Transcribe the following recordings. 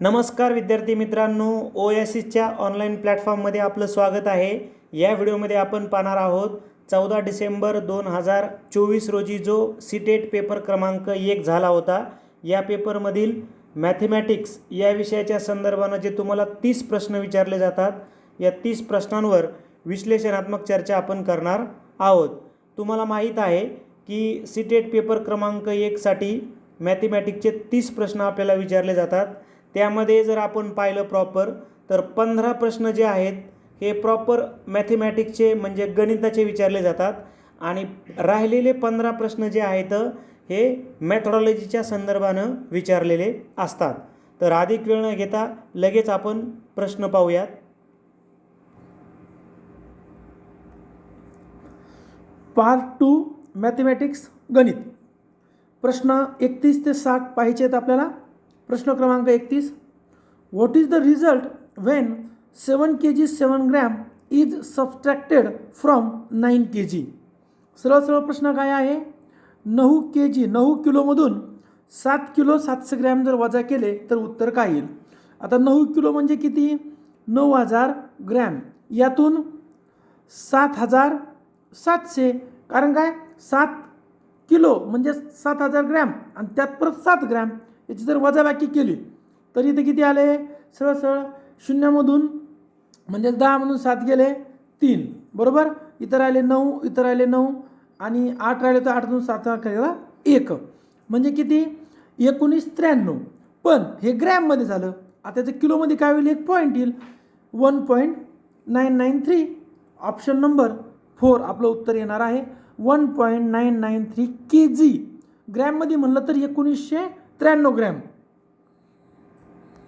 नमस्कार विद्यार्थी मित्रांनो, ओएसिसच्या ऑनलाईन प्लॅटफॉर्ममध्ये आपलं स्वागत आहे। या व्हिडिओमध्ये आपण पाहणार आहोत 14 डिसेंबर 2024 रोजी जो सीटेट पेपर क्रमांक 1 झाला होता। या पेपरमधील मॅथमॅटिक्स या विषयाच्या संदर्भाने जे तुम्हाला 30 प्रश्न विचारले जातात, या 30 प्रश्नांवर विश्लेषणात्मक चर्चा आपण करणार आहोत। तुम्हाला माहीत आहे की सीटेट पेपर क्रमांक 1 साठी मॅथमॅटिक्सचे 30 प्रश्न आपल्याला विचारले जातात। त्यामध्ये जर आपण पाहिलं प्रॉपर तर 15 प्रश्न जे आहेत हे प्रॉपर मॅथमॅटिक्सचे म्हणजे गणिताचे विचारले जातात आणि राहिलेले 15 प्रश्न जे आहेत हे मेथोडॉलॉजीच्या संदर्भानं विचारलेले असतात। तर अधिक वेळ न घेता लगेच आपण प्रश्न पाहूयात। पार्ट 2 मॅथमॅटिक्स गणित। प्रश्न 31 ते 60 पाहायचे आहेत आपल्याला। प्रश्न क्रमांक 31, what is the result when 7 kg 7 gram is subtracted from 9 kg। सरळ प्रश्न काय आहे, 9 किलोमधून 7 किलो 700 ग्रॅम जर वजा केले तर उत्तर काय येईल। आता 9 किलो म्हणजे किती, 9000 ग्रॅम, यातून 7700, कारण काय 7 किलो म्हणजे 7000 ग्रॅम आणि त्यात परत 7 ग्रॅम, याची जर वजाबाकी केली तर इथे किती आले, सरळ शून्यामधून म्हणजे 10 मधून 7 गेले 3, बरोबर। इथं राहिले 9, इथं राहिले 9 आणि 8 राहिले तर 8 मधून 7 केला 1, म्हणजे किती 1993। पण हे ग्रॅममध्ये झालं, आता त्याचं किलोमध्ये काय होईल, एक पॉईंट येईल, 1.993। ऑप्शन नंबर 4 आपलं उत्तर येणार आहे 1.993 kg। ग्रॅममध्ये म्हणलं तर 1993 ग्रॅम।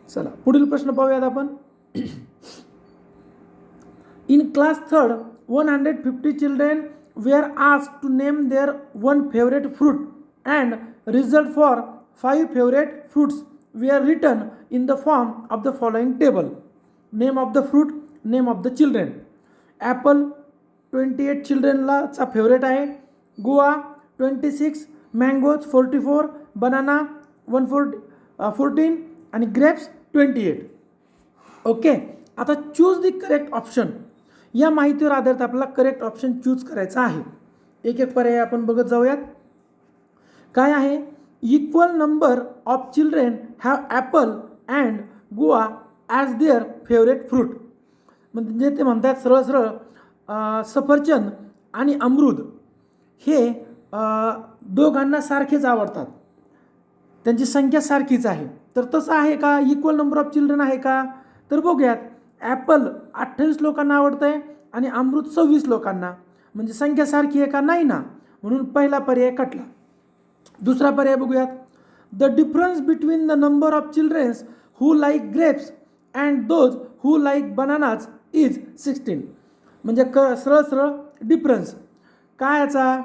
चला पुढील प्रश्न पाहूयात आपण। In class 3rd 150 children were asked to name their one favourite fruit and result for 5 favourite fruits were written in the form of the following table. Name of the fruit, name of the children. Apple 28 चिल्ड्रेनला चा favourite आहे, Goa 26, mangoes 44, banana 114 आणि grapes 28। Okay, आता choose the correct option. या माहितीवर आधारित आपल्याला correct option choose करायचा आहे। एक एक पर्याय आपण बघत जाऊयात। काय आहे, equal number of children have Apple and Goa as there favourite fruit. म्हणजे ते म्हणतात सरळ सफरचंद आणि अमरूद हे दोघांना सारखेच आवडतात, त्यांची संख्या सारखीच आहे। तर तसं आहे का, इक्वल नंबर ऑफ चिल्ड्रन आहे का, तर बघूयात। ॲपल 28 लोकांना आवडतं आहे आणि अमरूद 26 लोकांना, म्हणजे संख्या सारखी आहे का, नाही ना, म्हणून पहिला पर्याय कटला। दुसरा पर्याय बघूयात। The difference between the number of childrens who like grapes and those who like bananas is 16। म्हणजे सरळ डिफरन्स काय याचा,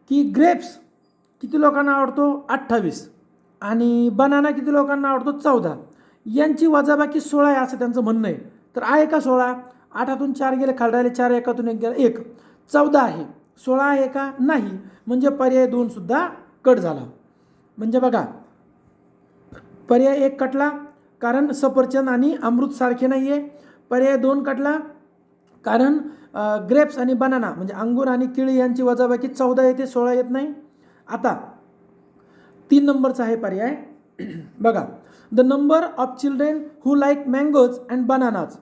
की ग्रेप्स किती लोकांना आवडतो 28 आणि बनाना किती लोकांना आवडतो 14, यांची वजाबाकी 16 आहे असं त्यांचं म्हणणं आहे। तर आहे का 16, 8 4 गेले, खाली राहिले 4, 1 गेला 1, 14 आहे, 16 आहे का, नाही, म्हणजे पर्याय 2 सुद्धा कट झाला। म्हणजे बघा पर्याय 1 कटला कारण सफरचंद आणि अमृत सारखे नाही आहे, पर्याय 2 कटला कारण ग्रेप्स आणि बनाना म्हणजे अंगूर आणि केळी यांची वजाबाकी 14 येते, 16 येत नाही। आता 3 नंबरचा आहे पर्याय बघा। The number of children who like mangoes and bananas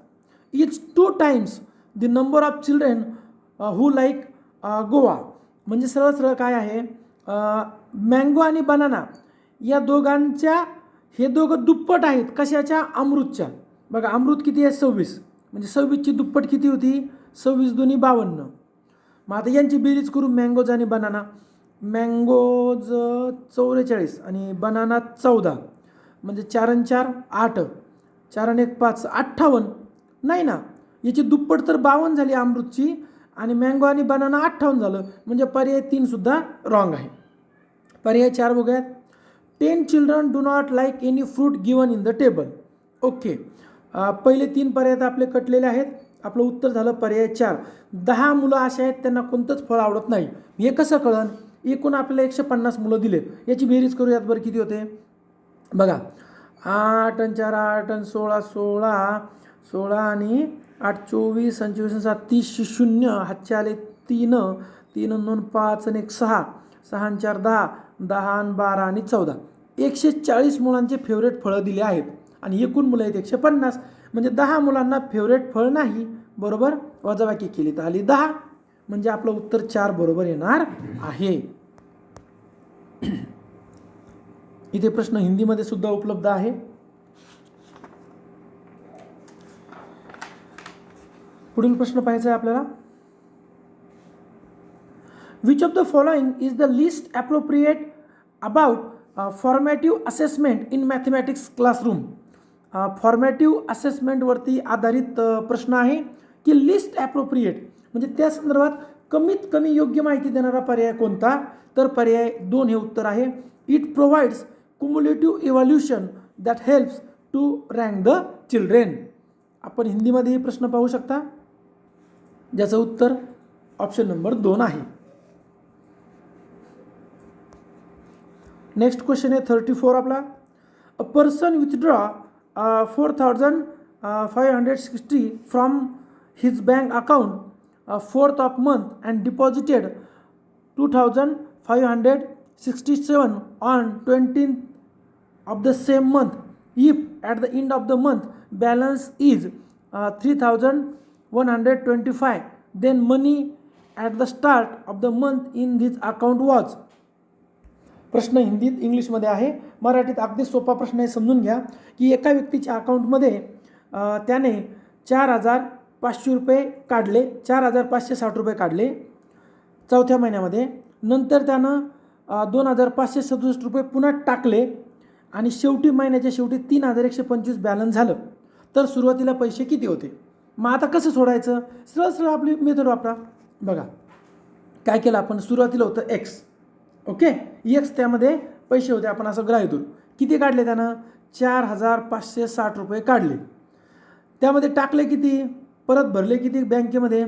is 2 times the number of children who like Goa. म्हणजे सरळ काय आहे, मँगो आणि बनाना या दोघांच्या, हे दोघं दुप्पट आहेत कशाच्या, अमृतच्या। बघा अमृत किती आहे 26, म्हणजे 26ची दुप्पट किती होती, 26 2 52। मग आता यांची बेरीज करू, मँगोज आणि बनाना, मँगोज 44 आणि बनाना 14, म्हणजे 4 आणि 4 8, 4 आणि 1 5, 58 नाही ना, याची दुप्पट तर 52 झाली अमृतची आणि मँगो आणि बनाना 58 झालं, म्हणजे पर्याय 3 सुद्धा रॉंग आहे। पर्याय 4 बघूयात। 10 children do not like any fruit given in the table. Okay, पहिले 3 पर्याय आपले कटलेले आहेत, आपलं उत्तर झालं पर्याय 4। 10 मुलं असे आहेत त्यांना कोणतंच फळ आवडत नाही, हे कसं कळन, एकूण आपल्याला 150 मुलं दिले, याची बेरीज करूयात बरं किती होते बघा। 8 आणि 4 8 आणि 16 16 16 आणि 8 24 आणि 24 आणि 7 30 0 हातचे आले 3 3 आणि 2 5 आणि 1 6 6 आणि 4 10 10 आणि 12 आणि 14 140 मुलांचे फेवरेट फळं दिले आहेत आणि एकूण मुलं आहेत 150 म्हणजे 10 मुलांना फेवरेट फळ नाही, बरोबर. वजाबाकी केली तर आली 10, म्हणजे आपलं उत्तर 4 बरोबर येणार आहे. इथे प्रश्न हिंदीमध्ये सुद्धा उपलब्ध आहे. पुढील प्रश्न पाहायचा आहे आपल्याला. Which of the following is the least appropriate about formative assessment in mathematics classroom. Formative असेसमेंटवरती आधारित प्रश्न आहे की लिस्ट ॲप्रोप्रिएट म्हणजे त्या संदर्भात कमीत कमी योग्य माहिती देणारा पर्याय कोणता, तर पर्याय 2 हे उत्तर आहे. It provides cumulative evaluation that helps to rank the children. आपण हिंदीमध्ये हे प्रश्न पाहू शकता, ज्याचं उत्तर ऑप्शन नंबर 2 आहे. नेक्स्ट क्वेश्चन आहे 34 आपला. A person withdraw 4560 from his bank account 4th of month and deposited 2567 on 20th of the same month. If at the end of the month balance is 3125, then money at the start of the month in this account was. प्रश्न हिंदीत इंग्लिशमध्ये आहे. मराठीत अगदी सोपा प्रश्न आहे, समजून घ्या की एका व्यक्तीच्या अकाउंटमध्ये त्याने 4500 रुपये काढले, 4560 रुपये काढले चौथ्या महिन्यामध्ये. नंतर त्यानं 2567 रुपये पुन्हा टाकले आणि शेवटी महिन्याच्या शेवटी 3125 बॅलन्स झालं. तर सुरुवातीला पैसे किती होते. मग आता कसं सोडायचं, सरळ सरळ आपली मेथड वापरा. बघा काय केलं आपण, सुरुवातीला होतं एक्स, ओके, एक्स त्यामध्ये पैसे होते, आपण असं गृहीत धरू. किती काढले त्यानं, 4560 रुपये काढले. त्यामध्ये टाकले किती, परत भरले किती बँकेमध्ये,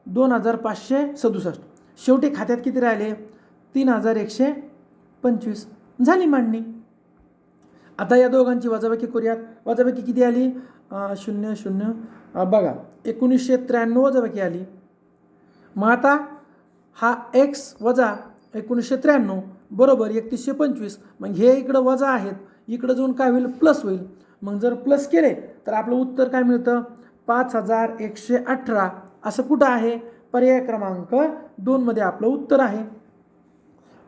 2567. शेवटी खात्यात किती राहिले, 3125. झाली मांडणी. आता या दोघांची वजाबाकी करूयात. वजाबाकी किती आली, 0 0 बघा 1993 वजाबाकी आली. मग आता हा एक्स वजा 1993 बरोबर 3125. मग हे इकडं वजा आहेत, इकडं जाऊन काय होईल, प्लस होईल. मग जर प्लस केले तर आपलं उत्तर काय मिळतं, 5118. असं कुठं आहे, पर्याय क्रमांक 2 मध्ये आपलं उत्तर आहे.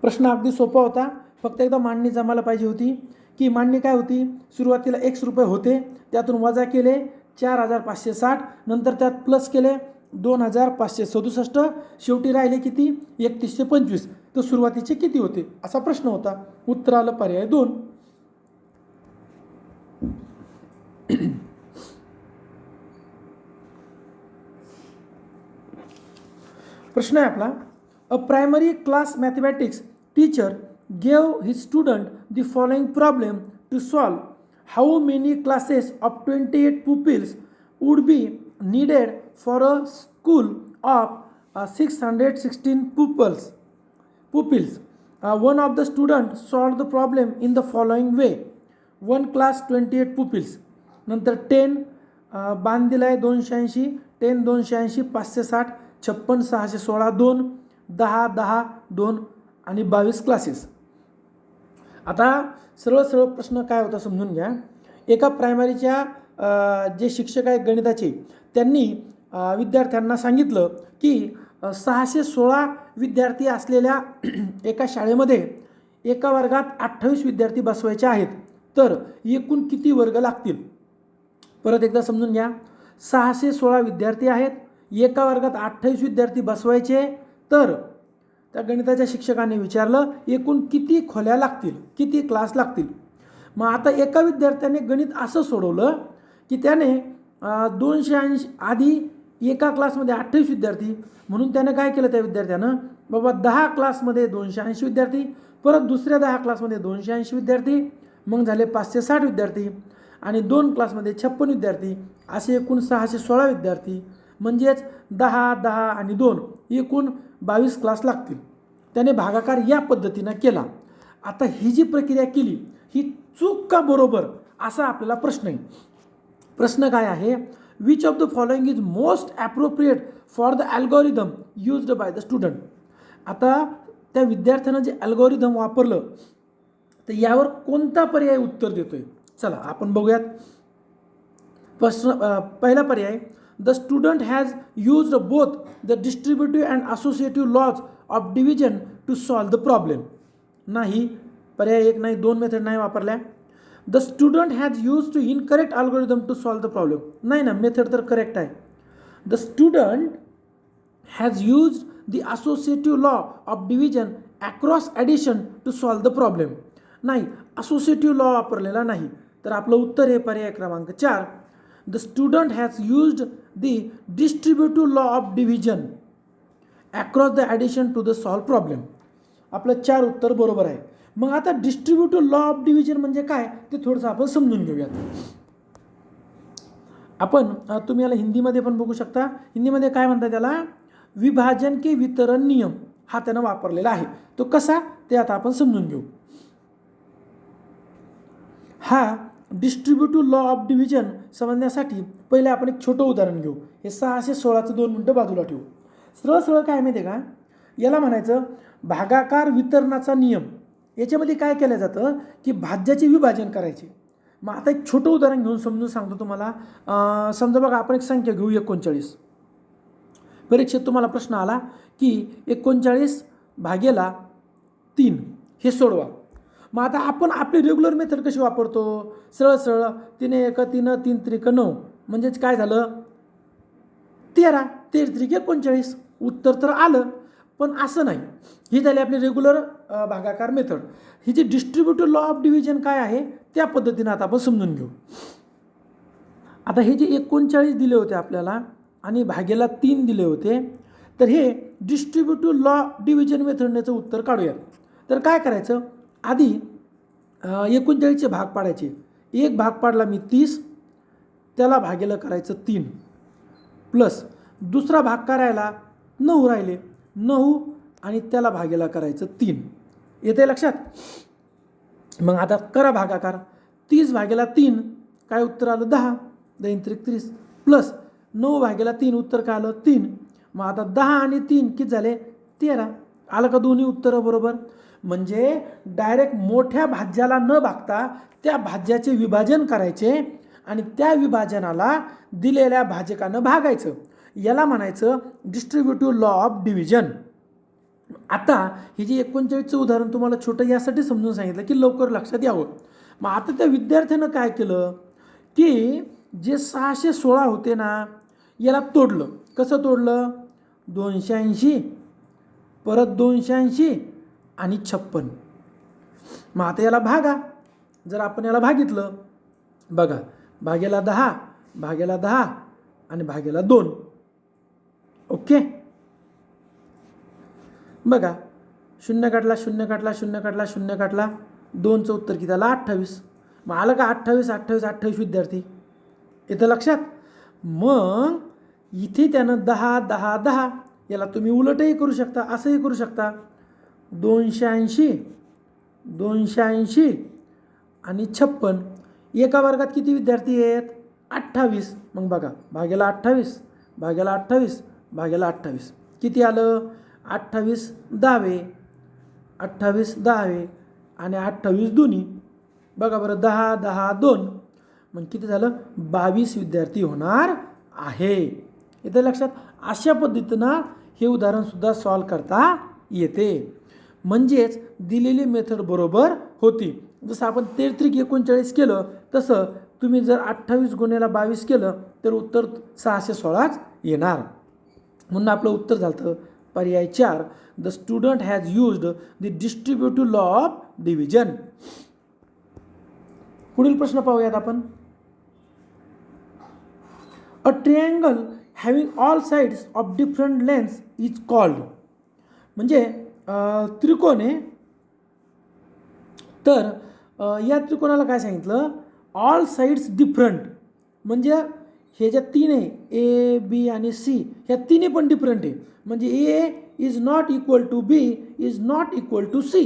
प्रश्न अगदी सोपा होता, फक्त एकदा मांडणी जमायला पाहिजे होती. की मांडणी काय होती, सुरुवातीला x रुपये होते, त्यातून वजा केले 4560, नंतर त्यात प्लस केले 2567, शेवटी राहिले किती 3125. तर सुरुवातीचे किती होते असा प्रश्न होता. उत्तर आलं पर्याय 2. प्रश्न आहे आपला. A primary class mathematics teacher gave his student the following problem to solve. How many classes of 28 pupils would be needed for a school of 616 pupils? One of the students solved the problem in the following way. One class 28 pupils. नंतर 10 बांध दिला आहे 280, 10 280, 560, 56 616, 2 10 10 2 आणि 22 classes. आता सरळ सरळ प्रश्न काय होता समजून घ्या. एका प्रायमरीच्या जे शिक्षक आहेत गणिताचे, त्यांनी विद्यार्थ्यांना सांगितलं की 616 विद्यार्थी असलेल्या एका शाळेमध्ये एका वर्गात 28 विद्यार्थी बसवायचे आहेत, तर एकूण किती वर्ग लागतील. परत एकदा समजून घ्या. 616 विद्यार्थी आहेत, एका वर्गात 28 विद्यार्थी बसवायचे, तर त्या गणिताच्या शिक्षकांनी विचारलं एकूण किती खोल्या लागतील, किती क्लास लागतील. मग आता एका विद्यार्थ्याने गणित असं सोडवलं की त्याने 280 आधी एका क्लासमध्ये 28 विद्यार्थी, म्हणून त्याने काय केलं त्या विद्यार्थ्यानं, बाबा 10 क्लासमध्ये 280 विद्यार्थी, परत दुसऱ्या 10 क्लासमध्ये 280 विद्यार्थी, मग झाले 560 विद्यार्थी, आणि 2 क्लासमध्ये 56 विद्यार्थी, असे एकूण 616 विद्यार्थी. म्हणजेच 10 10 आणि 2 एकूण 22 क्लास लागतील. त्याने भागाकार या पद्धतीनं केला. आता ही जी प्रक्रिया केली ही चूक का बरोबर असा आपल्याला प्रश्न आहे. प्रश्न काय आहे, which of the following is most appropriate for the algorithm used by the student. आता त्या विद्यार्थ्यानं जे ॲल्गोरिदम वापरलं तर यावर कोणता पर्याय उत्तर देतोय. चला आपण बघूयात. पहिला पर्याय, the student has used both the distributive and associative laws of division to solve the problem. नाही, पर्याय एक नाही, दोन मेथड नाही वापरल्या. The student has use to incorrect algorithm to solve the problem. नाही ना, मेथड तर करेक्ट आहे. The student has use the associative law of division across addition to solve the problem. नाही, असोसिएटिव्ह लॉ वापरलेला नाही. तर आपलं उत्तर आहे पर्याय क्रमांक 4, the student has used the distributive law of division across the addition to the solve problem. आपलं 4 उत्तर बरोबर आहे. मग आता डिस्ट्रीब्युटिव्ह लॉ ऑफ डिव्हिजन म्हणजे काय ते थोडंसं आपण समजून घेऊयात. आपण तुम्ही याला हिंदीमध्ये पण बघू शकता. हिंदीमध्ये काय म्हणतात त्याला, विभाजन के वितरण नियम हा त्यानं वापरलेला आहे. तो कसा ते आता आपण समजून घेऊ. हा डिस्ट्रीब्युटिव्ह लॉ ऑफ डिव्हिजन समजण्यासाठी पहिले आपण एक छोटं उदाहरण घेऊ. हे 616चं 2 मिनटं बाजूला ठेवू. सरळ सरळ काय माहिती आहे का, याला म्हणायचं भागाकार वितरणाचा नियम. याच्यामध्ये काय केलं जातं की भाज्याचे विभाजन करायचे. मग आता एक छोटं उदाहरण घेऊन समजून सांगतो तुम्हाला. समजा बघा, आपण एक संख्या घेऊ 39. परीक्षेत तुम्हाला प्रश्न आला की 39 भागेला 3 हे सोडवा. मग आता आपण आपली रेग्युलर मेथड कशी वापरतो, सरळ सरळ 3 1 3 3 3 9 म्हणजेच काय झालं 13 13 39. उत्तर तर आलं, पण असं नाही. ही झाली आपली रेग्युलर भागाकार मेथड. ही जी डिस्ट्रीब्युटिव्ह लॉ ऑफ डिव्हिजन काय आहे त्या पद्धतीनं आता आपण समजून घेऊ. आता हे जे 39 दिले होते आपल्याला आणि भागेला 3 दिले होते, तर हे डिस्ट्रीब्युटिव्ह लॉ डिव्हिजन मेथडनेचं उत्तर काढूया. तर काय करायचं, आधी 39चे भाग पाडायचे. एक भाग पाडला मी 30, त्याला भागेला करायचं 3 प्लस दुसरा भाग करायला 9 राहिले, 9 आणि त्याला भागेला करायचं 3. येते लक्षात. मग आता करा भागाकार. 30 भागेला 3 काय उत्तर आलं 10, 10 30 प्लस 9 भागेला 3 उत्तर काय आलं 3. मग आता 10 आणि 3 किती झाले 13. आलं का दोन्ही उत्तरं बरोबर. म्हणजे डायरेक्ट मोठ्या भाज्याला न भागता त्या भाज्याचे विभाजन करायचे आणि त्या विभाजनाला दिलेल्या भाजकानं भागायचं. याला म्हणायचं डिस्ट्रीब्युटिव्ह लॉ ऑफ डिव्हिजन. आता हे जे 39चं उदाहरण तुम्हाला छोटं यासाठी समजून सांगितलं की लवकर लक्षात यावं. मग आता त्या विद्यार्थ्यानं काय केलं की जे 616 होते ना याला तोडलं. कसं तोडलं, 280 परत 280 आणि 56. मग आता याला भागा. जर आपण याला भागितलं बघा, भागेला 10 भागेला 10 आणि भागेला 2. ओके, बघा 0 काढला 0 काढला 0 काढला 0 काढला 2चं उत्तर किती आलं 28. मग आलं का 28 28 28 विद्यार्थी. येतं लक्षात. मग इथे त्यानं 10 10 10 याला तुम्ही उलटही करू शकता, असंही करू शकता. 280 280 आणि 56. एका वर्गात किती विद्यार्थी आहेत 28. मग बघा भागेला 28 भागेला 28 भागेला 28 किती आलं 28 10 28 10 आणि 28 दोन्ही. बघा बरं 10 10 2 मग किती झालं 22 विद्यार्थी होणार आहे. इथे लक्षात. अशा पद्धतीनं हे उदाहरणसुद्धा सॉल्व करता येते. म्हणजेच दिलेली मेथड बरोबर होती. जसं आपण 33 39 केलं तसं तुम्ही जर 28 गुणेला 22 केलं तर उत्तर 616च येणार. म्हणून आपलं उत्तर झालं पर्याय 4, the student has used the distributive law of division. पुढील प्रश्न पाहूयात आपण. A triangle having all sides of different lengths is called. म्हणजे त्रिकोण आहे. तर या त्रिकोणाला काय सांगितलं ऑल साइड्स डिफरंट. म्हणजे हे ज्या 3 आहे ए बी आणि सी ह्या तिन्ही पण डिफरंट आहे. म्हणजे A is not equal to B is not equal to C.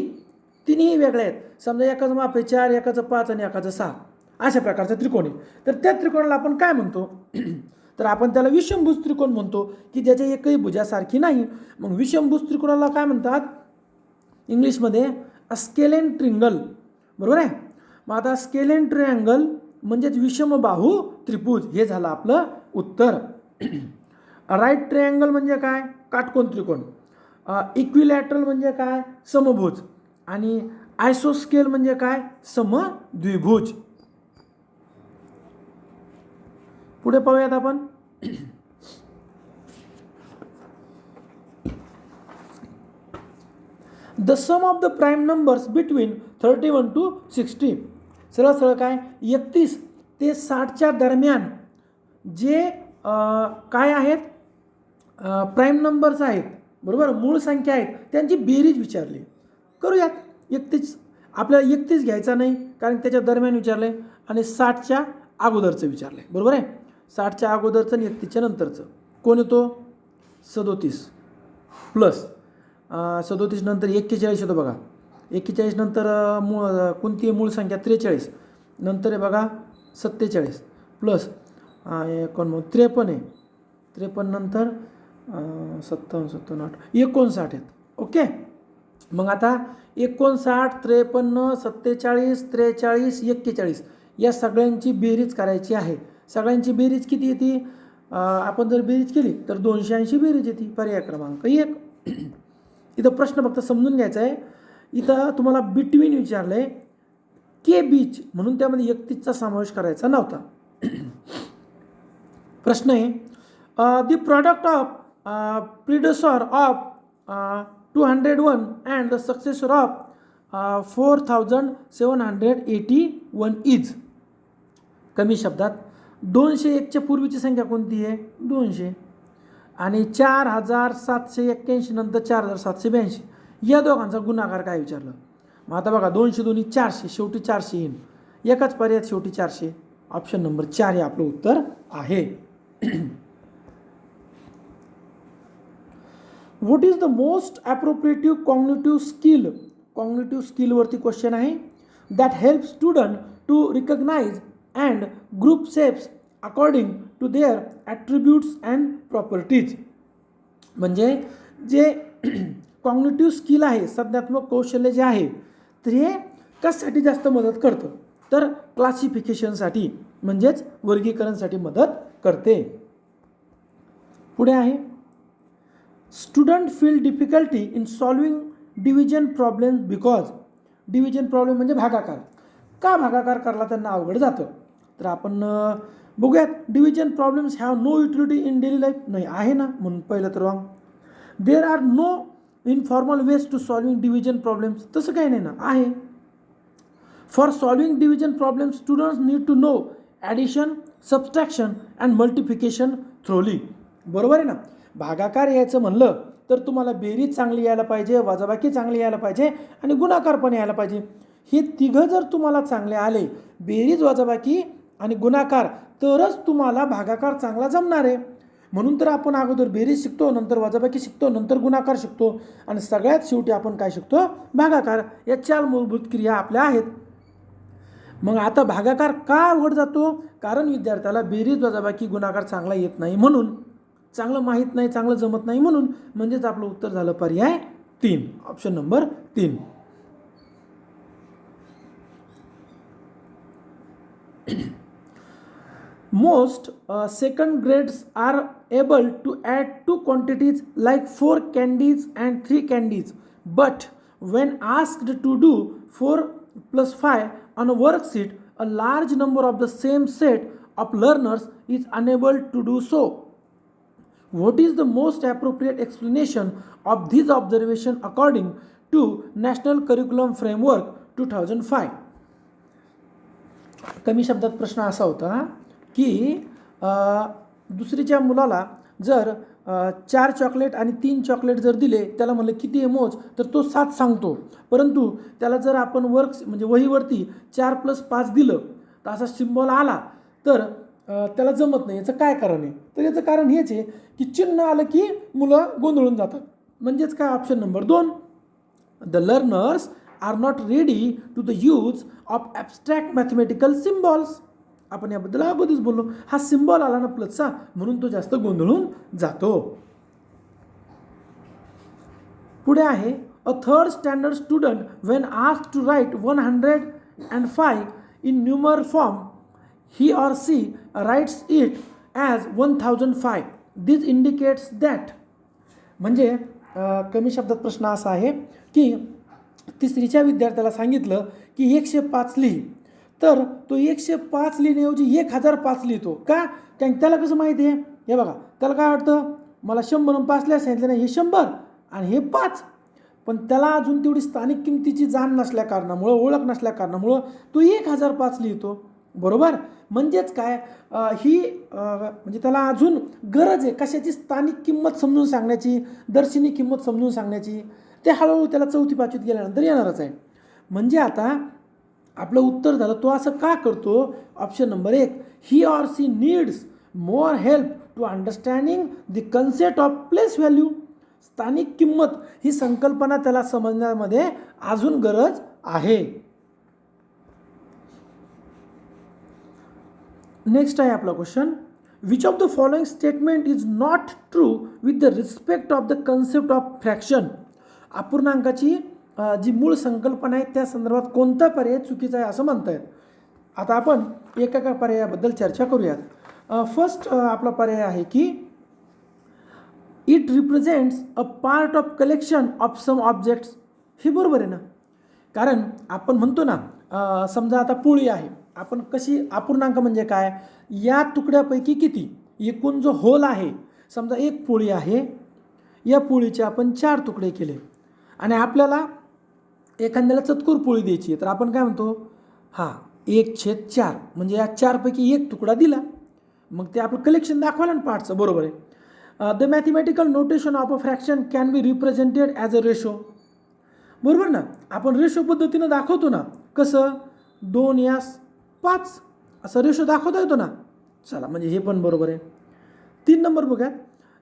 तिन्ही वेगळ्या आहेत. समजा एकाचं माप आहे 4 एकाचं 5 आणि एकाचं 6. अशा प्रकारचा त्रिकोण आहे. तर त्या त्रिकोणाला आपण काय म्हणतो तर आपण त्याला विषमभुज त्रिकोण म्हणतो की ज्याच्या एकही भुजासारखी नाही. मग विषमभुज त्रिकोणाला काय म्हणतात इंग्लिशमध्ये स्केलेन ट्रिंगल, बरोबर आहे. मग आता स्केलेन ट्रिअँगल म्हणजेच विषमबाहू त्रिभुज हे झालं आपलं उत्तर. राईट ट्रिअँगल म्हणजे काय, काटकोन त्रिकोण. इक्विलॅटरल म्हणजे काय, समभुज. आणि आयसोस्केल म्हणजे काय, समद्विभुज. पुढे पाहूयात आपण. The sum of the prime numbers between 31 to 60. सरळ सरळ काय, 31 ते 60च्या दरम्यान जे काय आहेत प्राईम नंबर्स आहेत, बरोबर, मूळ संख्या आहेत, त्यांची बेरीज विचारली. करूयात. 31 आपल्याला 31 घ्यायचा नाही कारण त्याच्या दरम्यान विचारलं आहे आणि 60च्या अगोदरचं विचारलं आहे, बरोबर आहे. 60च्या अगोदरचं आणि 31च्या नंतरचं कोण येतो, 37 प्लस 37 नंतर 41 येतो बघा. 41 नंतर कोणती मूळ संख्या, 43 नंतर आहे बघा 47 प्लस 53 आहे. 53 नंतर 57 57 8 59 आहेत. ओके. मग आता 59 53 47 43 41 या सगळ्यांची बेरीज करायची आहे. सगळ्यांची बेरीज किती येते, आपण जर बेरीज केली तर 280 बेरीज येते. पर्याय क्रमांक 1. इथं प्रश्न फक्त समजून घ्यायचा आहे. इथं तुम्हाला बिटवीन विचारलं आहे, के बीच म्हणून त्यामध्ये 31चा समावेश करायचा नव्हता. प्रश्न आहे the product of predecessor of 201 and the successor of 4781 is. कमी शब्दात 201च्या पूर्वीची संख्या कोणती आहे, 200 आणि 4781 नंतर 4782 या दोघांचा गुणाकार काय विचारलं. मग आता बघा 200 दोन्ही 400, शेवटी 400 येईल. एकाच पर्यायात शेवटी 400. ऑप्शन नंबर 4 हे आपलं उत्तर आहे. What is the most appropriative cognitive skill. Cognitive स्किलवरती क्वेश्चन आहे. That help student to recognize and group shapes according to their attributes and properties. म्हणजे जे कॉग्निटिव्ह स्किल आहे, संज्ञात्मक कौशल्य जे आहे, तर हे कशासाठी जास्त मदत करतं, तर क्लासिफिकेशनसाठी म्हणजेच वर्गीकरणसाठी मदत करते. पुढे आहे student feel difficulty in solving division problem because. Division problem म्हणजे भागाकार. का भागाकार करायला त्यांना अवघड जातं, तर आपण बघूयात. Division problems have no utility in daily life. नाही आहे ना, म्हणून पहिलं तर wrong. There are no informal ways to solving division problems. तसं काही नाही ना, आहे. For solving division problem students need to know addition, subtraction and multiplication thoroughly. बरोबर आहे ना. भागाकार यायचं म्हणलं तर तुम्हाला बेरीज चांगली यायला पाहिजे, वजाबाकी चांगली यायला पाहिजे आणि गुणाकार पण यायला पाहिजे. हे तिघं जर तुम्हाला चांगले आले, बेरीज वजाबाकी आणि गुणाकार, तरच तुम्हाला भागाकार चांगला जमणार आहे. म्हणून तर आपण अगोदर बेरीज शिकतो, नंतर वजाबाकी शिकतो, नंतर गुणाकार शिकतो आणि सगळ्यात शेवटी आपण काय शिकतो, भागाकार. या 4 मूलभूत क्रिया आपल्या आहेत. मग आता भागाकार का अवघड जातो, कारण विद्यार्थ्याला बेरीज वजाबाकी गुणाकार चांगला येत नाही, म्हणून चांगलं माहीत नाही, चांगलं जमत नाही म्हणून. म्हणजेच आपलं उत्तर झालं पर्याय 3, option number 3. Most second grades are able to add 2 quantities like 4 candies and 3 candies, but when asked to do 4 plus 5 on a worksheet, a large number of the same set of learners is unable to do so. What is the most appropriate explanation of this observation according to National Curriculum Framework 2005? कमी शब्दात प्रश्न असा होता की दुसरीच्या मुलाला जर 4 chocolate आणि 3 चॉकलेट जर दिले, त्याला म्हणलं किती आहे मोज, तर तो 7 सांगतो. परंतु त्याला जर आपण म्हणजे वहीवरती 4 + 5 दिलं, तर असा सिम्बॉल आला, तर त्याला जमत नाही. याचं काय कारण आहे, तर याचं कारण हेच आहे की चिन्ह आलं की मुलं गोंधळून जातात. म्हणजेच काय, option number 2. The learners are not ready to the use of abstract mathematical symbols. आपण याबद्दल अगोदरच बोललो. हा सिम्बॉल आला ना प्लसचा म्हणून तो जास्त गोंधळून जातो. पुढे आहे a third standard student when asked to write 105 in numeral form he or she writes it as 1005. This indicates that. म्हणजे कमी शब्दात प्रश्न असा आहे की तिसरीच्या विद्यार्थ्याला सांगितलं की 105 लिही, तर तो 105 लिहिण्याऐवजी 1005 लिहितो. का? कारण त्याला कसं माहिती आहे, हे बघा त्याला काय वाटतं, मला 100 आणि 5 लिहायला सांगितलं नाही, हे 100 आणि हे 5. पण त्याला अजून तेवढी स्थानिक किमतीची जाण नसल्या कारणामुळं, ओळख नसल्या कारणामुळं तो 1005 लिहितो. बरोबर. म्हणजेच काय, म्हणजे त्याला अजून गरज आहे कशाची, स्थानिक किंमत समजून सांगण्याची, दर्शनी किंमत समजून सांगण्याची. ते हळूहळू त्याला 4थी-5वीत गेल्यानंतर येणारच आहे. म्हणजे आता आपलं उत्तर झालं तो असं का करतो. Option number 1, he or she needs more help to understanding the concept of place value. स्थानिक किंमत ही संकल्पना त्याला समजण्यामध्ये अजून गरज आहे. नेक्स्ट आहे आपला question, which of the following statement is not true with the respect of the concept of fraction. अपूर्णांकाची जी मूळ संकल्पना आहे त्या संदर्भात कोणता पर्याय चुकीचा आहे असं म्हणतायत. आता आपण एका पर्यायाबद्दल चर्चा करूयात. फर्स्ट आपला पर्याय आहे की it represents a part of collection of some objects. हे बरोबर आहे ना, कारण आपण म्हणतो ना, समजा आता पोळी आहे, आपण कशी, अपूर्णांक म्हणजे काय, या तुकड्यापैकी किती, एकूण जो होल आहे, समजा एक पोळी आहे, या पोळीचे आपण 4 तुकडे केले आणि आपल्याला एखाद्याला चतकोर पोळी द्यायची आहे, तर आपण काय म्हणतो, 1/4 म्हणजे या 4पैकी एक तुकडा दिला, मग ते आपलं कलेक्शन दाखवायला ना पार्टचं. बरोबर आहे. The mathematical notation of a fraction can be represented as a ratio. बरोबर ना, आपण रेशो पद्धतीनं दाखवतो ना, कसं 2:5 असं रेशो दाखवता येतो ना. चला, म्हणजे हे पण बरोबर आहे. 3 नंबर बघा,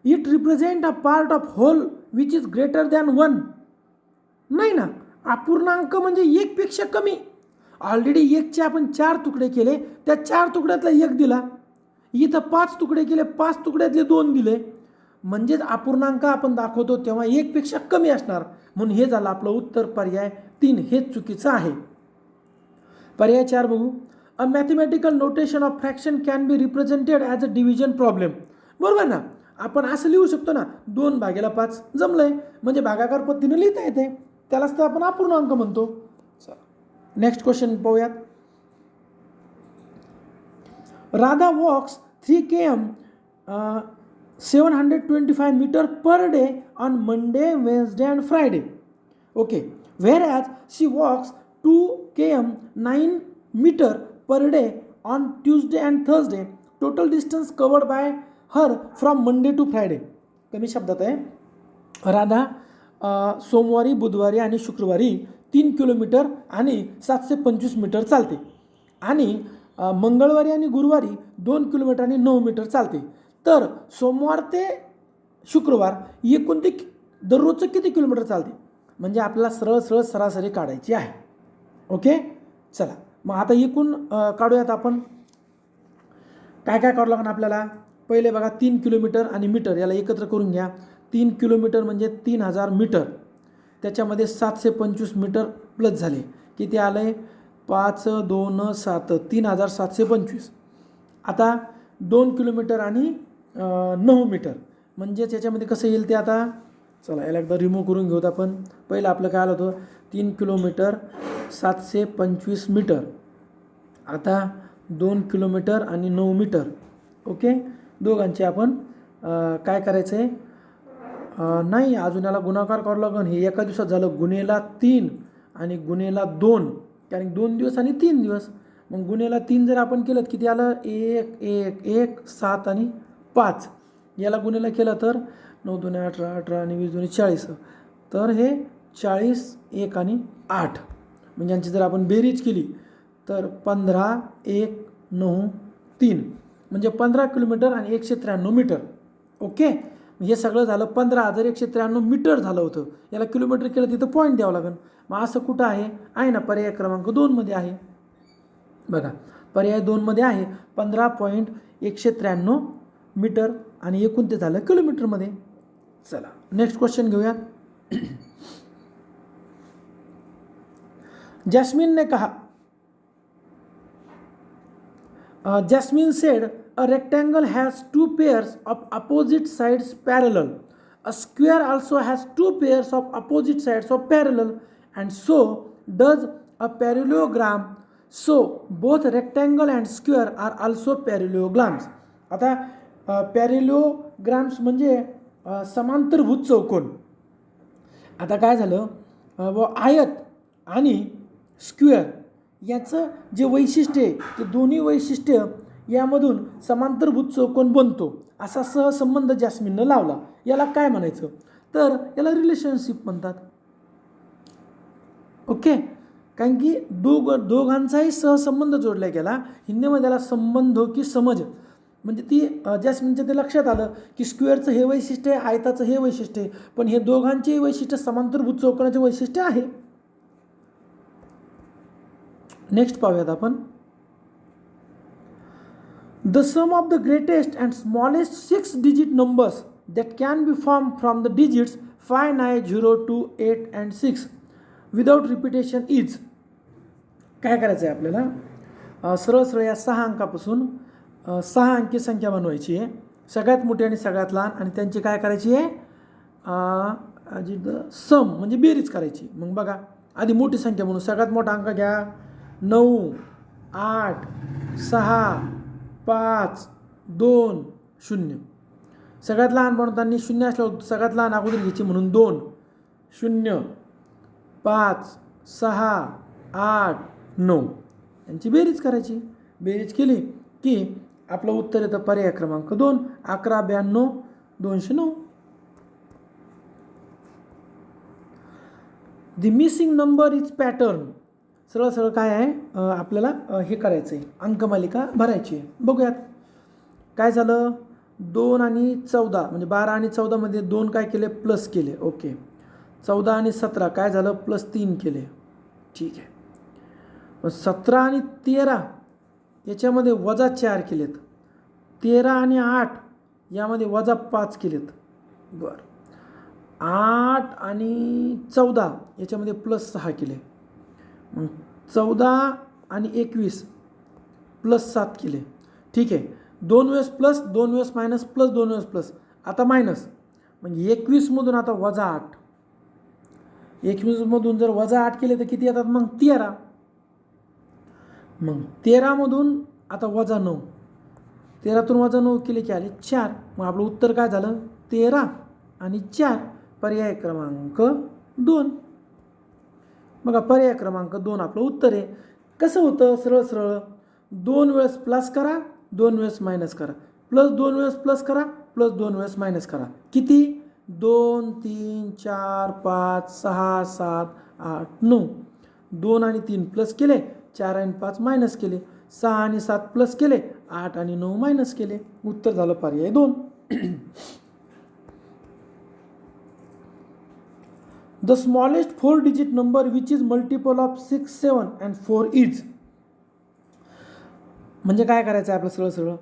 it represent a part of whole which is greater than 1. नाही ना, अपूर्णांक म्हणजे 1 पेक्षा कमी. ऑलरेडी 1चे आपण 4 तुकडे केले, त्या 4 तुकड्यातला 1 दिला, इथं 5 तुकडे केले, 5 तुकड्यातले 2 दिले. म्हणजेच अपूर्णांक आपण दाखवतो तेव्हा 1 पेक्षा कमी असणार. म्हणून हे झालं आपलं उत्तर, पर्याय 3 हेच चुकीचं आहे. पर्याय 4 बघू, a mathematical notation of fraction can be represented as a division problem. बरोबर ना, आपण असं लिहू शकतो ना, 2/5 जमलंय म्हणजे भागाकार पद्धतीने लिहिता येते, त्यालाच तर आपण अपूर्णांक म्हणतो. चला नेक्स्ट क्वेश्चन पाहूयात. Radha walks 3 km 725 metre per day on Monday, Wednesday and Friday. Okay, whereas she walks 2 km 9 meter per day on Tuesday and Thursday. Total distance covered by her from Monday to Friday. कमी शब्दात आहे, राधा सोमवारी, बुधवारी आणि शुक्रवारी 3 kilometre आणि 725 metre चालते आणि मंगळवारी आणि गुरुवारी 2 किलोमीटर आणि 9 मीटर चालते. तर सोमवार ते शुक्रवार एकूण ते दररोजचं किती किलोमीटर चालते, म्हणजे आपल्याला सरळ सरासरी काढायची आहे. ओके, चला मग आता एकूण काढूयात आपण. काय काय काढू लागणार आपल्याला. पहिले बघा, 3 किलोमीटर आणि मीटर याला एकत्र करून घ्या. 3 किलोमीटर म्हणजे 3000 मीटर, त्याच्यामध्ये 725 मीटर प्लस झाले, किती आलं आहे, 5, 2, 7, 3725. आता 2 किलोमीटर आणि 9 मीटर म्हणजेच याच्यामध्ये कसं येईल ते. आता चला याला एकदा रिमूव्ह करून घेऊत आपण. पहिलं आपलं काय आलं होतं, 3 किलोमीटर 725 मीटर. आता 2 किलोमीटर आणि 9 मीटर. ओके, दोघांचे आपण काय करायचं आहे, नाही अजून याला गुणाकार करावं लागेल. हे एका दिवसात झालं, गुणेला 3 आणि गुणेला 2, कारण 2 दिवस आणि 3 दिवस. मग गुणेला 3 जर आपण केलं किती आलं, 1, 1, 1, 7 आणि 5. याला गुणेला केलं तर 9 2 18, 18 आणि 20 2 40. तर हे 40, 1 आणि 8. म्हणजे यांची जर आपण बेरीज केली तर 15, 1, 9, 3 म्हणजे 15 किलोमीटर आणि 193 मीटर. ओके, हे सगळं झालं 15,193 मीटर झालं होतं. याला किलोमीटर केलं तिथं पॉईंट द्यावं लागेल. मग असं कुठं आहे ना, पर्याय क्रमांक 2मध्ये आहे. बघा पर्याय 2मध्ये आहे 15.193 मीटर आणि एकूण ते झालं किलोमीटरमध्ये. चला नेक्स्ट क्वेश्चन घेऊयात. जैस्मिन ने कहा, Jasmine said, a rectangle has two pairs of opposite sides parallel. A square also has two pairs of opposite sides of parallel, and so does a parallelogram. So both rectangle and square are also parallelograms. आता पॅरेलोग्राम्स म्हणजे समांतरभुज चौकोन. आता काय झालं, आयत आणि square याचं जे वैशिष्ट्य आहे ते दोन्ही वैशिष्ट्य यामधून समांतरभुज चौकोन बनतो असा सहसंबंध जॅस्मिननं लावला. याला काय म्हणायचं, तर याला रिलेशनशिप म्हणतात. ओके, कारण की दोघांचाही सहसंबंध जोडला गेला. हिंदीमध्ये याला संबंध की समज म्हणजे ती जॅस्मिनच्या ते लक्षात आलं की स्क्वेअरचं हे वैशिष्ट्य आहे, आयताचं हे वैशिष्ट्य आहे, पण हे दोघांचेही वैशिष्ट्य समांतरभुज चौकोनाचे वैशिष्ट्य आहे. नेक्स्ट पाहूयात आपण. The sum of the greatest and smallest 6 digit numbers that can be form from the digits 5, 9, 0, 2, 8 and 6 without repetition is. काय करायचं आहे आपल्याला, सरळ या 6 अंकापासून 6 अंकी संख्या बनवायची आहे. सगळ्यात मोठी आणि सगळ्यात लहान, आणि त्यांची काय करायची आहे, सम म्हणजे बेरीज करायची. मग बघा आधी मोठी संख्या म्हणून सगळ्यात मोठा अंक घ्या 9, 8, 6, 5, 2, 0. सगळ्यात लहान बनवताना 0 असल्यावर सगळ्यात लहान अगोदर घ्यायची म्हणून 2, 0, 5, 6, 8, 9 यांची बेरीज करायची. बेरीज केली की आपलं उत्तर येतं पर्याय क्रमांक 2, 11, 92, 209. The missing number is pattern. सरळ काय आहे, आपल्याला हे करायचं आहे, अंकमालिका भरायची आहे. बघूयात काय झालं. 2 आणि 14 म्हणजे 12 आणि 14मध्ये 2 काय केले, प्लस केले. ओके, 14 आणि 17 काय झालं, +3 केले. ठीक आहे. 17 आणि 13 याच्यामध्ये -4 केलेत. 13 आणि 8 यामध्ये -5 केलेत. बरं, 8 आणि 14 याच्यामध्ये +6 केले. मग 14 आणि 21 +7 केले. ठीक आहे. 2 वेळेस प्लस, 2 वेळेस मायनस, प्लस 2 वेळेस प्लस, आता मायनस. म्हणजे 21मधून आता -8. 21मधून जर -8 केले तर किती येतात मग 13. मग 13मधून आता -9. 13तून -9 केले की आले 4. मग आपलं उत्तर काय झालं, 13 आणि 4, पर्याय क्रमांक 2. बघा पर्याय क्रमांक 2 आपलं उत्तर आहे. कसं होतं, सरळ 2 वेळेस प्लस करा, 2 वेळेस मायनस करा, प्लस 2 वेळेस प्लस करा, प्लस 2 वेळेस मायनस करा. किती, 2, 3, 4, 5, 6, 7, 8, 9. 2 आणि 3 प्लस केले, 4 आणि 5 मायनस केले, 6 आणि 7 प्लस केले, 8 आणि 9 मायनस केले. उत्तर झालं पर्याय 2. The smallest 4 digit number which is multiple of 6, 7 and 4 is. म्हणजे काय करायचं आहे आपलं, सरळ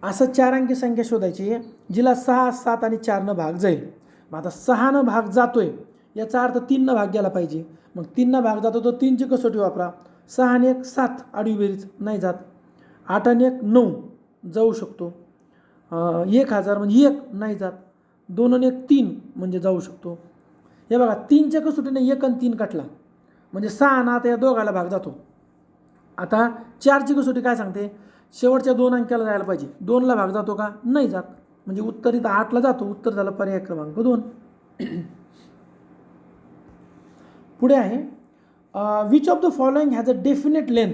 असं 4 अंकी संख्या शोधायची आहे जिला 6, 7 आणि 4 भाग जाईल. मग आता 6 भाग जातोय याचा अर्थ 3 भाग गेला पाहिजे. मग 3 भाग जातो तर 3ची कसोटी वापरा. 6 आणि 1 7, आडवी बेरीज नाही जात. 8 आणि 1 9 जाऊ शकतो. 1000 म्हणजे 1 नाही जात. 2 आणि 1 3 म्हणजे जाऊ शकतो. हे बघा 3च्या कसोटीने 1 आणि 3 काटला म्हणजे 6 आणि आता या दोघाला भाग जातो. आता 4ची कसोटी काय सांगते, शेवटच्या 2 अंकाला जायला पाहिजे. 2ला भाग जातो का, नाही जात. म्हणजे उत्तर इथं 8ला जातो. उत्तर झालं पर्याय क्रमांक 2. पुढे आहे which of the following has a definite length.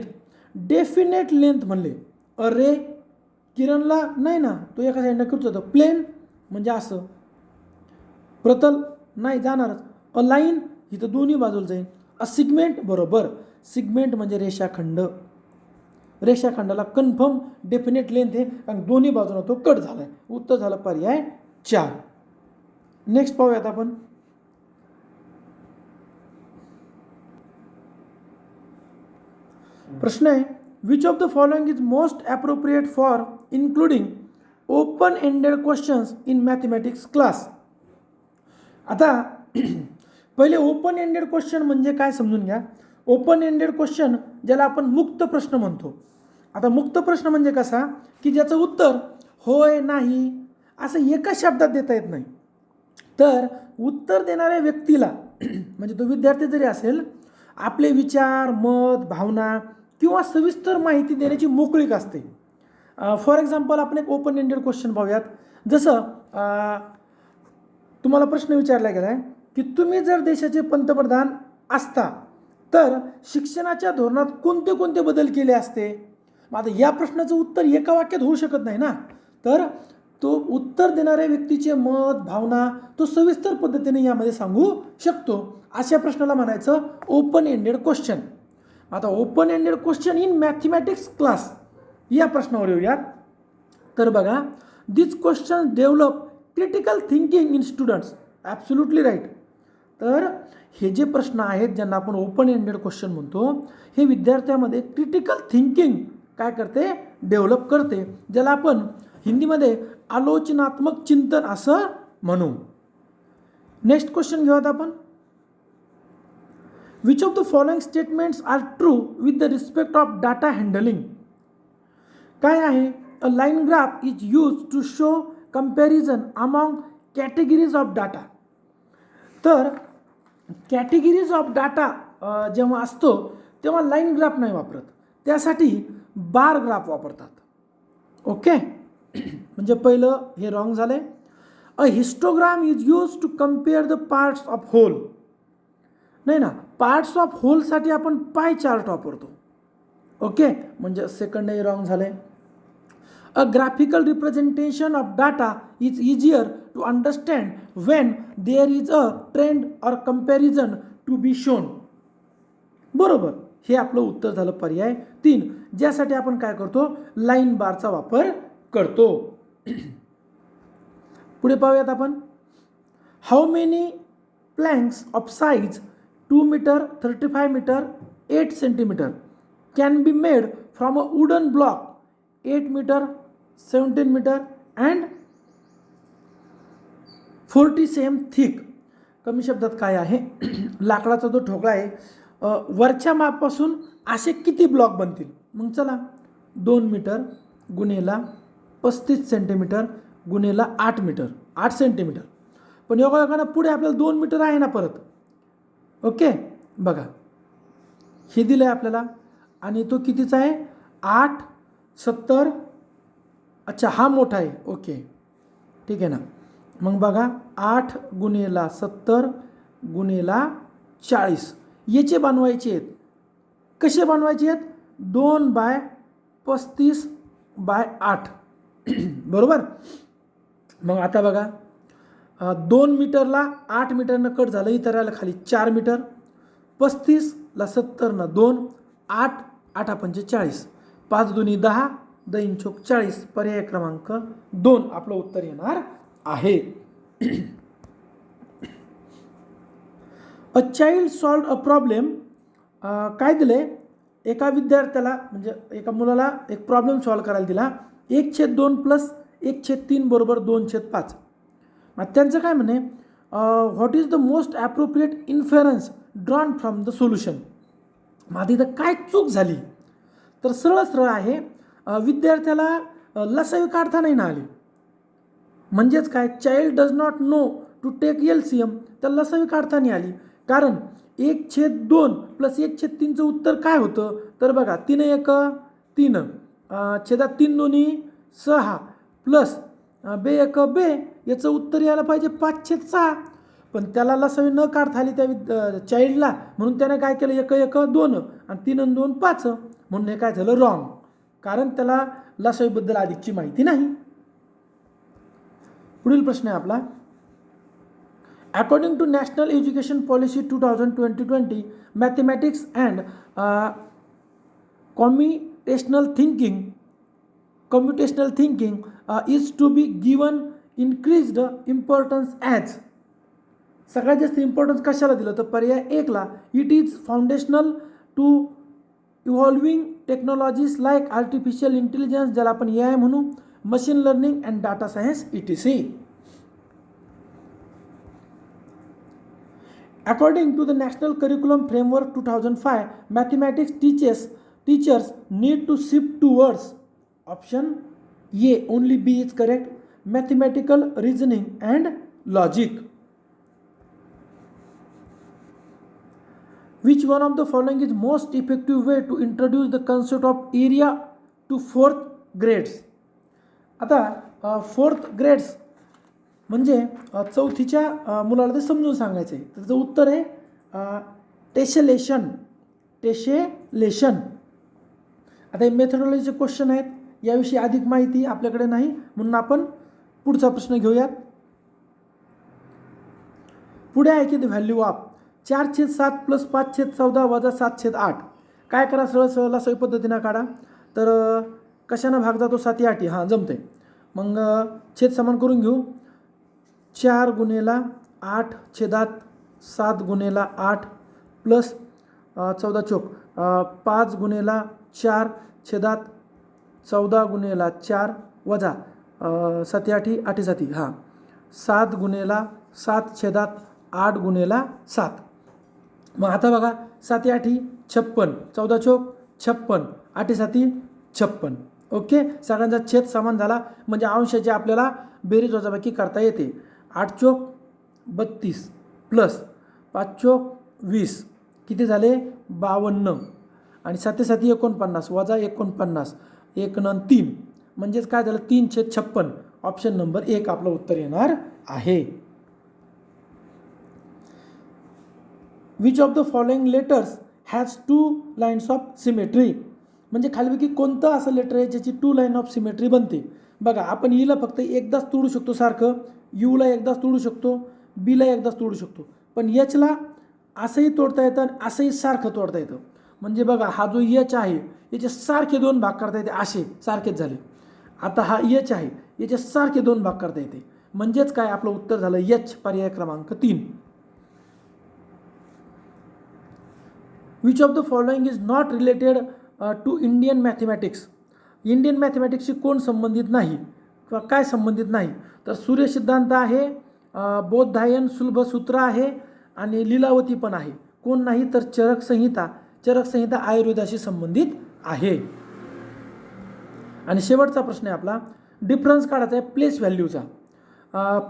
Definite length म्हणले अरे किरणला नाही ना, तो एका साईडनं करतो होतं. प्लेन म्हणजे असं, प्रतल नाही जाणारच. अ लाईन इथं दोन्ही बाजूला जाईल. अ सिगमेंट बरोबर, सिगमेंट म्हणजे रेषाखंड. रेषाखंडाला कन्फर्म डेफिनेट लेंथ आहे कारण दोन्ही बाजूला तो कट झाला आहे. उत्तर झालं पर्याय 4. नेक्स्ट पाहूयात आपण. प्रश्न आहे, which of the following is most appropriate for including open ended questions in mathematics class. आता पहिले ओपन एंडेड क्वेश्चन म्हणजे काय समजून घ्या. ओपन एंडेड क्वेश्चन ज्याला आपण मुक्त प्रश्न म्हणतो. आता मुक्त प्रश्न म्हणजे कसा की ज्याचं उत्तर होय नाही असं एका शब्दात देता येत नाही. तर उत्तर देणाऱ्या व्यक्तीला म्हणजे तो विद्यार्थी जरी असेल, आपले विचार, मत, भावना किंवा सविस्तर माहिती देण्याची मोकळीक असते. फॉर एक्झाम्पल आपण एक ओपन एंडेड क्वेश्चन पाहूयात. जसं तुम्हाला प्रश्न विचारला गेला आहे की तुम्ही जर देशाचे पंतप्रधान असता तर शिक्षणाच्या धोरणात कोणते कोणते बदल केले असते. मग आता या प्रश्नाचं उत्तर एका वाक्यात होऊ शकत नाही ना. तर तो उत्तर देणाऱ्या व्यक्तीचे मत, भावना तो सविस्तर पद्धतीने यामध्ये सांगू शकतो. अशा प्रश्नाला म्हणायचं ओपन एंडेड क्वेश्चन. आता open ended question in mathematics class या प्रश्नावर येऊयात. तर बघा, this question develop critical thinking in students. Absolutely right. तर हे जे प्रश्न आहेत ज्यांना आपण ओपन एंडेड क्वेश्चन म्हणतो, हे विद्यार्थ्यामध्ये क्रिटिकल थिंकिंग काय करते, डेव्हलप करते, ज्याला आपण हिंदीमध्ये आलोचनात्मक चिंतन असं म्हणू. नेक्स्ट क्वेश्चन घेऊयात आपण. Which of the following statements are true with the respect of data handling. काय आहे, a line graph is use to show comparison among categories of data. तर कॅटेगरीज ऑफ डाटा जेव्हा असतो तेव्हा लाईन ग्राफ नाही वापरत, त्यासाठी बार ग्राफ वापरतात. ओके, म्हणजे पहिलं हे रॉंग झालं. A histogram is use to compare the parts of whole. नाही ना, पार्ट्स ऑफ होलसाठी आपण पाय चार्ट वापरतो. ओके, म्हणजे सेकंड हे रॉंग झालं. A graphical representation of data is easier to understand when there is a trend or comparison to be shown. बरोबर, हे आपलं उत्तर झालं पर्याय 3, ज्यासाठी आपण काय करतो, लाईन बारचा वापर करतो. पुढे पाहूयात आपण. How many planks of size 2 metre, 35 metre, 8 centimetre can be made from a wooden block 8 metre, 17 metre and 40 cm thick. कमी शब्दात काय आहे, लाकडाचा जो ठोकळा आहे, वरच्या मापापासून असे किती ब्लॉक बनतील. मग चला, 2 मीटर गुणेला 35 सेंटीमीटर गुणेला 8 मीटर, 8 सेंटीमीटर. पण योगायोगानं पुढे आपल्याला 2 मीटर आहे ना परत. ओके, बघा हे दिलं आहे आपल्याला आणि तो कितीचा आहे, 8, 70. अच्छा, हा मोठा आहे. ओके, ठीक आहे ना. मग बघा, 8 गुणेला 70 गुणेला 40 याचे बनवायचे आहेत. कसे बनवायचे आहेत, 2/35/8. बरोबर. मग आता बघा, 2 मीटरला 8 मीटरनं कट झालं, इतर राहिलं खाली 4 मीटर. 35ला 70 2, 8 8 पंचे 40, 5 दुनी 10, 2 चोक 40. पर्याय क्रमांक 2 आपलं उत्तर येणार आहे. A child solve a problem. काय दिले, एका विद्यार्थ्याला म्हणजे एका मुलाला एक प्रॉब्लेम सॉल्व करायला दिला. 1/2 प्लस 1/3 बरोबर 2/5. मग त्यांचं काय म्हणे, what is the most appropriate inference drawn from the solution. मग इथं काय चूक झाली, तर सरळ सरळ आहे, विद्यार्थ्याला लसावी काढता नाही ना आली. म्हणजेच काय, child does not know to take LCM. तर लसावी काढता नाही आली, कारण 1/2 प्लस 1/3चं उत्तर काय होतं, तर बघा 3 1 3, छेदात 3 2 6 प्लस 2 1 2, याचं उत्तर यायला पाहिजे 5/6. पण त्याला लसावी न काढता आली त्या चाइल्डला, म्हणून त्याने काय केलं, 1 1 2 आणि 3 आणि 2 5, म्हणून हे काय झालं, रॉंग, कारण त्याला लसावीबद्दल अधिकची माहिती नाही. पुढील प्रश्न आहे आपला. According to national education policy 2020, mathematics and computational thinking is to be given increased importance as. सगळ्यात जास्त इम्पॉर्टन्स कशाला दिलं, तर पर्याय 1ला, it is foundational to evolving technologies like artificial intelligence, ज्याला आपण AI म्हणू, machine learning and data science ETC. According to the National Curriculum Framework 2005, mathematics teachers need to shift towards option A, only B is correct, mathematical reasoning and logic. Which one of the following is most effective way to introduce the concept of area to 4th grades? आता 4th grades म्हणजे चौथीच्या मुलाला ते समजून सांगायचं आहे. त्याचं उत्तर आहे टेशेलेशन. आता हे मेथडॉलॉजीचे क्वेश्चन आहेत, याविषयी अधिक माहिती आपल्याकडे नाही, म्हणून आपण पुढचा प्रश्न घेऊयात. पुढे आहे की द व्हॅल्यू ऑफ 4/7 + 5/14 वजा 7/8. काय करा, सरळ सरळ सोयी पद्धतीनं काढा. तर कशानं भाग जातो? 7 8. हां, जमते. मग छेद समान करून घेऊ. 4 × 8 7 × 8 प्लस 14 चोक 5 × 4 14 × 4 वजा 7 8 8 7. हां, 7 × 7 8 × 7. मग आता बघा, 7 8 56, 14 चोक 56, 8 7 56. ओके, सगळ्यांचा छेद समान झाला म्हणजे अंशाची आपल्याला बेरीज वजाबाकी करता येते. 8 चोक 32 प्लस 5 चोक 20 किती झाले? 52. आणि 7 7 49 वजा 49, 1 आणि 3 म्हणजेच काय झालं? 3/56. ऑप्शन नंबर 1 आपलं उत्तर येणार आहे. Which of the following letters has 2 lines of symmetry? म्हणजे खालीपैकी कोणतं असं लेटर आहे ज्याची 2 लाईन ऑफ सिमेट्री बनते? बघा, आपण ईला फक्त एकदाच तोडू शकतो सारखं, यूला एकदाच तोडू शकतो, बीला एकदाच तोडू शकतो, पण एचला असंही तोडता येतं आणि असंही सारखं तोडता येतं. म्हणजे बघा, हा जो एच आहे याचे सारखे 2 भाग करता येते, असे सारखेच झाले. आता हा एच आहे, याचे सारखे 2 भाग करता येते, म्हणजेच काय? आपलं उत्तर झालं एच, पर्याय क्रमांक 3. Which of the following is not related to Indian mathematics? Indian मॅथमॅटिक्सशी कोण संबंधित नाही किंवा काय संबंधित नाही? तर सूर्य सिद्धांत आहे, बोधायन सुलभ सूत्र आहे आणि लीलावती पण आहे. कोण नाही? तर चरक संहिता आयुर्वेदाशी संबंधित आहे. आणि शेवटचा प्रश्न आहे आपला, डिफरन्स काढायचा आहे प्लेस व्हॅल्यूचा.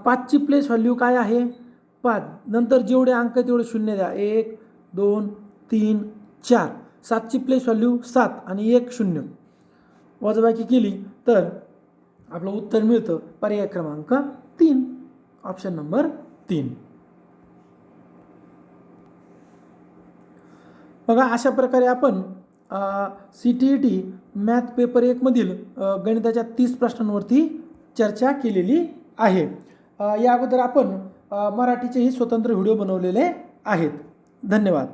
5ची प्लेस व्हॅल्यू काय आहे? 5. नंतर जेवढे अंक तेवढे शून्य द्या. 1 2 3 4. 7ची प्लेस व्हॅल्यू 7 आणि 1 0. वजाबाकी केली तर आपलं उत्तर मिळतं पर्याय क्रमांक 3, ऑप्शन नंबर 3. बघा, अशा प्रकारे आपण CTET मॅथ पेपर 1 मधील गणिताच्या 30 प्रश्नांवरती चर्चा केलेली आहे. या अगोदर आपण मराठीचेही स्वतंत्र व्हिडिओ बनवलेले आहेत. धन्यवाद.